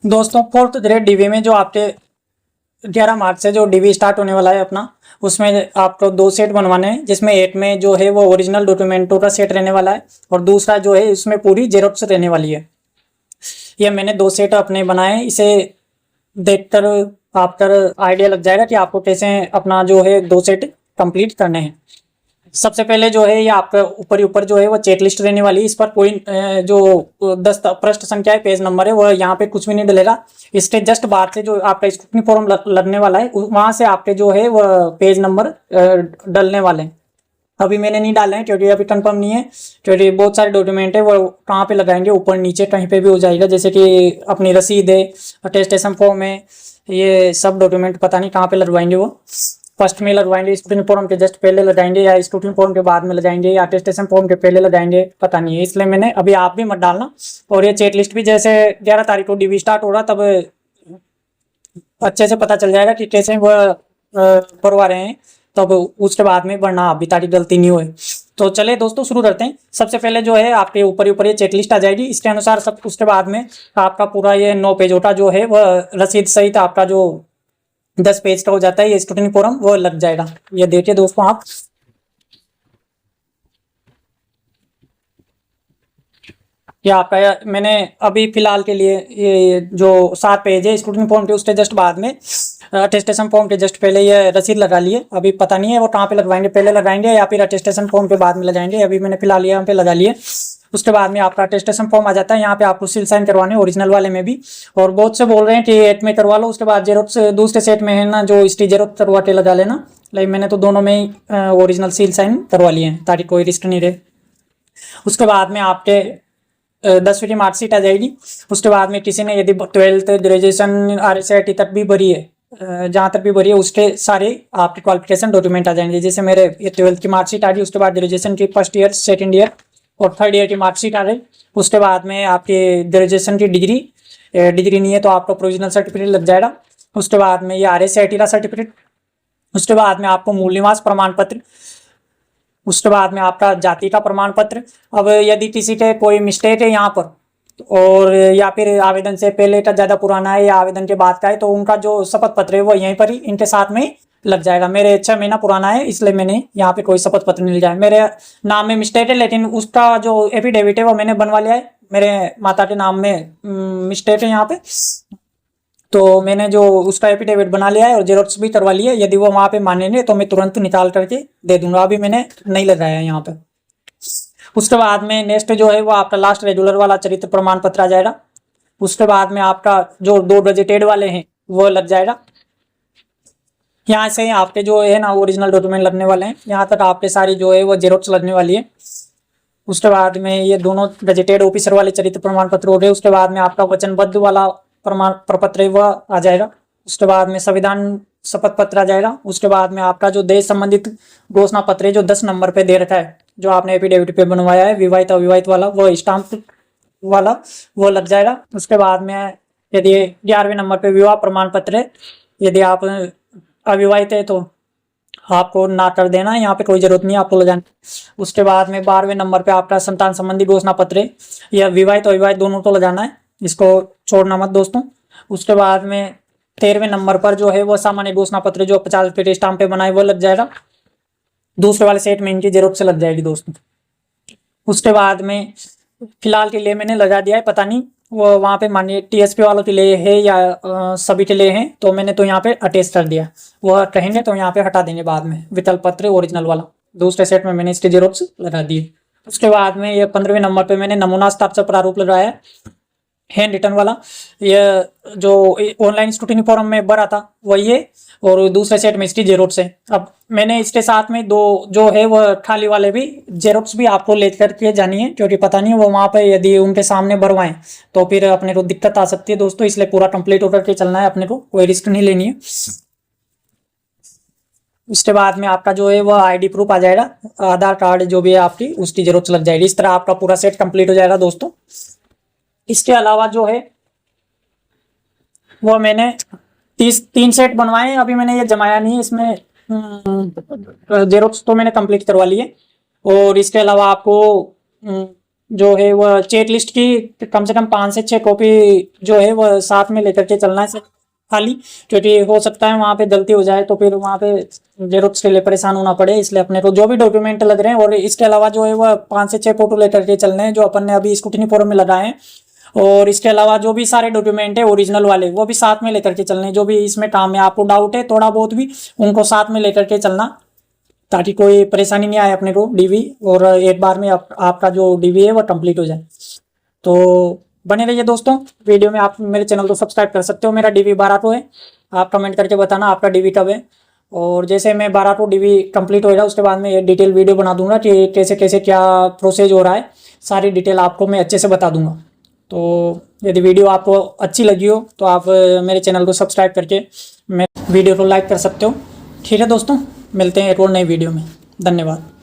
दोस्तों fourth grade DV में जो आपके 11 मार्च से जो डीवी स्टार्ट होने वाला है अपना, उसमें आपको 2 सेट बनवाने हैं, जिसमें एक में जो है वो ओरिजिनल डॉक्यूमेंटों का सेट रहने वाला है और दूसरा जो है इसमें पूरी जेरोक्स रहने वाली है। ये मैंने 2 सेट अपने बनाए हैं। इसे देखकर आपका आइडिया लग जाएगा कि आपको कैसे अपना जो है 2 सेट कंप्लीट करने हैं। सबसे पहले जो है ये आपका ऊपर ही ऊपर जो है वो चेक लिस्ट रहने वाली है। इस पर कोई जो 10 पृष्ठ संख्या है, पेज नंबर है, वो यहाँ पे कुछ भी नहीं डलेगा। इसके जस्ट बाद से जो आपका स्क्रूटनी फॉर्म लगने वाला है, वहां से आपके जो है वो पेज नंबर डलने वाले हैं। अभी मैंने नहीं डाले हैं क्योंकि अभी कंफर्म नहीं है, क्योंकि बहुत सारे डॉक्यूमेंट है वो कहाँ पे लगाएंगे, ऊपर नीचे कहीं पे भी हो जाएगा। जैसे कि अपनी रसीद है, अटेस्टेशन फॉर्म है, ये सब डॉक्यूमेंट पता नहीं कहाँ पे लगवाएंगे। वो फर्स्ट में लगवाएंगे, स्टूडेंट फॉर्म के जस्ट पहले लगाएंगे, या स्टूडेंट फॉर्म के बाद में लगाएंगे, या अटेस्टेशन फॉर्म के पहले लगाएंगे, पता नहीं है। इसलिए मैंने अभी आप भी मत डालना। और ये चेक लिस्ट भी जैसे 11 तारीख को डीवी स्टार्ट हो रहा तब अच्छे से पता चल जाएगा कि कैसे वो करवा रहे हैं, तब उसके बाद में वरना अभी तारीख गलती नहीं हुई। तो चले दोस्तों शुरू करते हैं। सबसे पहले जो है आपके ऊपर ऊपर ये चेक लिस्ट आ जाएगी, इसके अनुसार सब। उसके बाद में आपका पूरा ये 9 पेजोटा जो है वह रसीद सहित आपका जो 10 पेज का हो जाता है ये स्टूडेंट फोरम, वो लग जाएगा। ये देखिए दोस्तों आप, ये आपका मैंने अभी फिलहाल के लिए ये जो 7 पेज है स्टूडेंट फॉर्म के, उसके जस्ट बाद में अटेस्टेशन फॉर्म के जस्ट पहले ये रसीद लगा लिए। अभी पता नहीं है वो कहाँ पे लगवाएंगे, पहले लगाएंगे या फिर अटेस्टेशन फॉर्म के बाद में लगाएंगे। अभी मैंने फिलहाल यहाँ पे लगा लिए। उसके बाद में आपका अटेस्टेशन फॉर्म आ जाता है। यहाँ पे आपको सील साइन करवाने ओरिजिनल वाले में भी। और बहुत से बोल रहे हैं कि एक में करवा लो, उसके बाद जेरोक्स दूसरे सेट में है ना जो स्टी जेरोक्स करवा के लगा लेना। लाइक मैंने तो दोनों में ही ओरिजिनल सील साइन करवा लिए हैं ताकि कोई रिस्क नहीं रहे। उसके बाद में आपके 10वीं की मार्कशीट आ जाएगी। उसके बाद में किसी ने यदि 12th ग्रेजुएशन RSIT तक भी भरी है, जहाँ तक भी भरी है, उसके सारे आपके क्वालिफिकेशन डॉक्यूमेंट आ जाएंगे। जैसे मेरे ये 12th की मार्कशीट आ गई, उसके बाद ग्रेजुएशन की फर्स्ट ईयर, सेकेंड ईयर और थर्ड ईयर की मार्कशीट आ गई। उसके बाद में आपके ग्रेजुएशन की डिग्री, डिग्री नहीं है तो आपका प्रोविजनल सर्टिफिकेट लग जाएगा। उसके बाद में ये RSIT का सर्टिफिकेट। उसके बाद में आपको मूल निवास प्रमाण पत्र। उसके बाद में आपका जाति का प्रमाण पत्र। अब यदि किसी के कोई मिस्टेक है यहाँ पर, और या फिर आवेदन से पहले का ज़्यादा पुराना है या आवेदन के बाद का है, तो उनका जो शपथ पत्र है वो यहीं पर ही इनके साथ में लग जाएगा। मेरे 6 महीना पुराना है, इसलिए मैंने यहाँ पे कोई शपथ पत्र नहीं लिया है। मेरे नाम में मिस्टेक है, लेकिन उसका जो एफिडेविट है वो मैंने बनवा लिया है। मेरे माता के नाम में मिस्टेक है यहाँ पे, तो मैंने जो उसका एफिडेविट बना लिया है और जेरोक्स भी करवा लिया है। यदि वो वहाँ पे मानेंगे तो मैं तुरंत निकाल करके दे दूंगा। अभी मैंने नहीं लगाया है यहाँ पे। उसके बाद में नेक्स्ट जो है वो आपका लास्ट रेगुलर वाला चरित्र प्रमाण पत्र आ जाएगा। उसके बाद में आपका जो 2 गजेटेड वाले हैं वो लग जाएगा। यहाँ से आपके जो है ना ओरिजिनल डॉक्यूमेंट लगने वाले हैं, यहाँ तक आपके सारी जो है वो जेरोक्स लगने वाली है। उसके बाद में ये दोनों गजेटेड ऑफिसर वाले चरित्र प्रमाण पत्र हो गए। उसके बाद में आपका वचनबद्ध वाला प्रमाण प्रपत्र वह आ जाएगा। उसके बाद में संविधान शपथ पत्र आ जाएगा। उसके बाद में आपका जो देश संबंधित घोषणा पत्र है जो 10 नंबर पे दे रखा है, जो आपने एफिडेविट पे बनवाया है, विवाहित अविवाहित वाला, वो स्टाम्प वाला वो लग जाएगा। उसके बाद में यदि 11वें नंबर पे विवाह प्रमाण पत्र है, यदि आप अविवाहित है तो आपको ना कर देना है, यहाँ पे कोई जरूरत नहीं है आपको ले जाना। उसके बाद में 12वें नंबर पे आपका संतान संबंधी घोषणा पत्र है, यह विवाहित और अविवाहित दोनों को ले जाना है, इसको छोड़ना मत दोस्तों। उसके बाद में 13वें नंबर पर जो है वो सामान्य घोषणा पत्र जो 50 रुपये स्टाम्प पे बनाए वो लग जाएगा। दूसरे वाले सेट में इनकी जेरोक्स से लग जाएगी दोस्तों। उसके बाद में फिलहाल के लिए मैंने लगा दिया है, पता नहीं वो वहाँ पे मानिए TSP वालों के लिए है या सभी के लिए है, तो मैंने तो यहाँ पे अटैच कर दिया। वो कहेंगे तो यहाँ पे हटा देंगे बाद में विकल्प पत्र ओरिजिनल वाला। दूसरे सेट में मैंने इसके जेरोक्स लगा दिए। उसके बाद में ये 15वें नंबर पे मैंने नमूना हस्ताक्षर प्रारूप लगाया है, हैंड रिटन वाला। ये जो ऑनलाइन स्क्रूटनी फॉरम में भरा था वही है, और दूसरे सेट में इसकी जेरोक्स है। अब मैंने इसके साथ में 2 जो है वो खाली वाले भी जेरोक्स भी आपको लेकर के जानी है, क्योंकि पता नहीं वो वहाँ पे यदि उनके सामने भरवाएं तो फिर अपने को दिक्कत आ सकती है दोस्तों। इसलिए पूरा कंप्लीट होकर के चलना है अपने को, कोई रिस्क नहीं लेनी है। उसके बाद में आपका जो है वो ID प्रूफ आ जाएगा, आधार कार्ड जो भी है आपकी उसकी जेरोक्स लग जाएगी। इस तरह आपका पूरा सेट कंप्लीट हो जाएगा दोस्तों। इसके अलावा जो है वो मैंने 3 सेट बनवाए हैं। अभी मैंने ये जमाया नहीं है, इसमें जेरोक्स तो मैंने कंप्लीट करवा लिए। और इसके अलावा आपको जो है वह चेक लिस्ट की कम से कम 5 से 6 कॉपी जो है वह साथ में लेकर के चलना है खाली, क्योंकि हो सकता है वहाँ पे गलती हो जाए तो फिर वहाँ पे जरूरत के लिए परेशान होना पड़े। इसलिए अपने को जो भी डॉक्यूमेंट लग रहे हैं, और इसके अलावा जो है वह 5 से 6 फोटो लेकर के चलने हैं जो अपन ने अभी स्क्रूटनी फोरम में लगाए हैं। और इसके अलावा जो भी सारे डॉक्यूमेंट है ओरिजिनल वाले वो भी साथ में लेकर के चलने हैं। जो भी इसमें काम में आपको डाउट है थोड़ा बहुत भी, उनको साथ में लेकर के चलना, ताकि कोई परेशानी नहीं आए अपने को डीवी, और एक बार में आपका जो डीवी है वो कंप्लीट हो जाए। तो बने रहिए दोस्तों वीडियो में। आप मेरे चैनल को सब्सक्राइब कर सकते हो। मेरा डीवी 12 टू है, आप कमेंट करके बताना आपका डीवी कब है। और जैसे मैं 12 टू डीवी कंप्लीट होएगा उसके बाद में ये डिटेल वीडियो बना दूंगा कि कैसे कैसे क्या प्रोसेस हो रहा है, सारी डिटेल आपको मैं अच्छे से बता दूंगा। तो यदि वीडियो आपको अच्छी लगी हो तो आप मेरे चैनल को सब्सक्राइब करके मेरे वीडियो को लाइक कर सकते हो। ठीक है दोस्तों, मिलते हैं एक और नई वीडियो में। धन्यवाद।